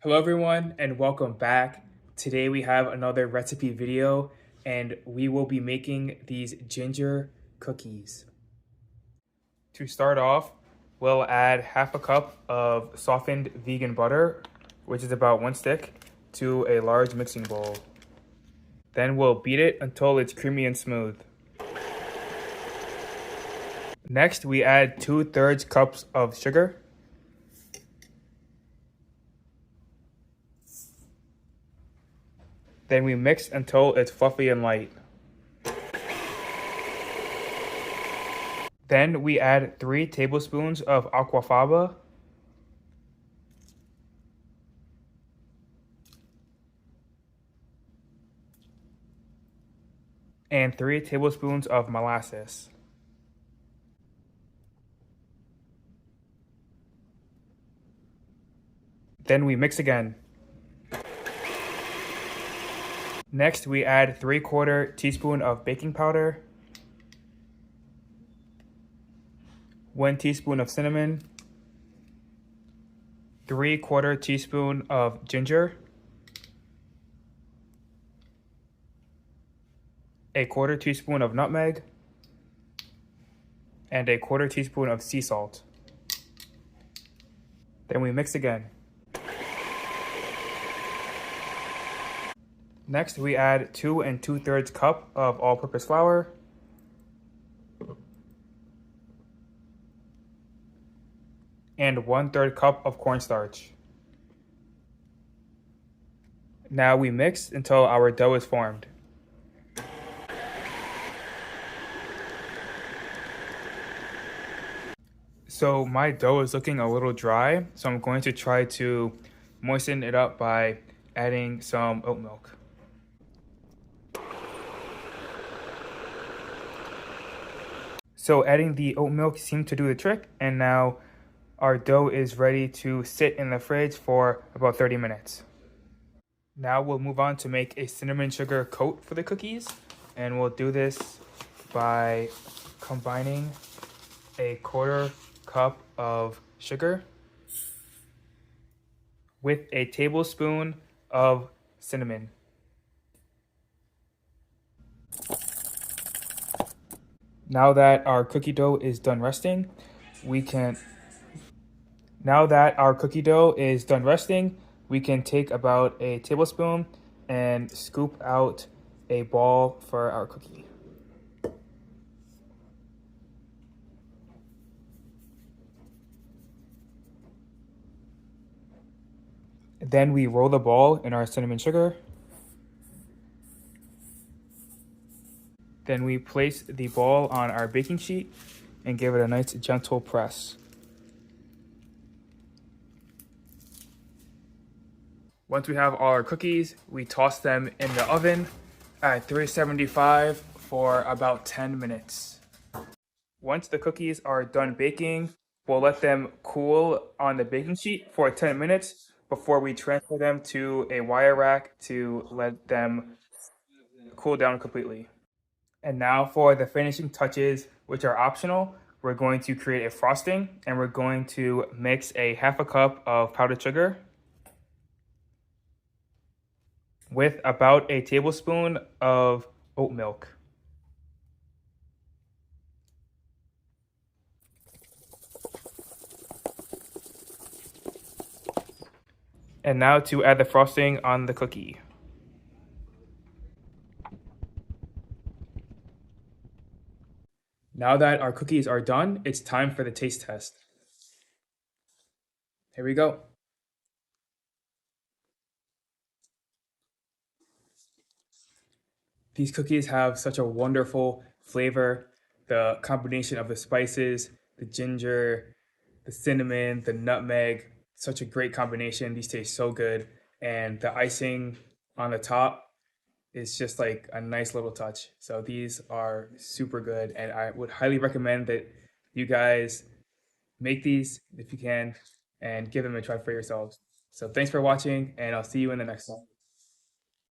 Hello everyone and welcome back. Today we have another recipe video and we will be making these ginger cookies. To start off, we'll add half a cup of softened vegan butter, which is about 1 stick, to a large mixing bowl. Then we'll beat it until it's creamy and smooth. Next, we add 2/3 cups of sugar. Then we mix until it's fluffy and light. Then we add 3 tablespoons of aquafaba, and 3 tablespoons of molasses. Then we mix again. Next, we add 3/4 teaspoon of baking powder, 1 teaspoon of cinnamon, 3/4 teaspoon of ginger, 1/4 teaspoon of nutmeg, and 1/4 teaspoon of sea salt. Then we mix again. Next, we add 2 2/3 cup of all-purpose flour, and 1/3 cup of cornstarch. Now we mix until our dough is formed. So my dough is looking a little dry, so I'm going to try to moisten it up by adding some oat milk. So adding the oat milk seemed to do the trick, and now our dough is ready to sit in the fridge for about 30 minutes. Now we'll move on to make a cinnamon sugar coat for the cookies, and we'll do this by combining 1/4 cup of sugar with a tablespoon of cinnamon. Now that our cookie dough is done resting, we can take about a tablespoon and scoop out a ball for our cookie. Then we roll the ball in our cinnamon sugar. Then we place the ball on our baking sheet and give it a nice gentle press. Once we have all our cookies, we toss them in the oven at 375 for about 10 minutes. Once the cookies are done baking, we'll let them cool on the baking sheet for 10 minutes before we transfer them to a wire rack to let them cool down completely. And now for the finishing touches, which are optional, we're going to create a frosting, and we're going to mix a half a cup of powdered sugar with about a tablespoon of oat milk. And now to add the frosting on the cookie. Now that our cookies are done, it's time for the taste test. Here we go. These cookies have such a wonderful flavor. The combination of the spices, the ginger, the cinnamon, the nutmeg, such a great combination. These taste so good. And the icing on the top is just like a nice little touch. So these are super good. And I would highly recommend that you guys make these if you can and give them a try for yourselves. So thanks for watching, and I'll see you in the next one.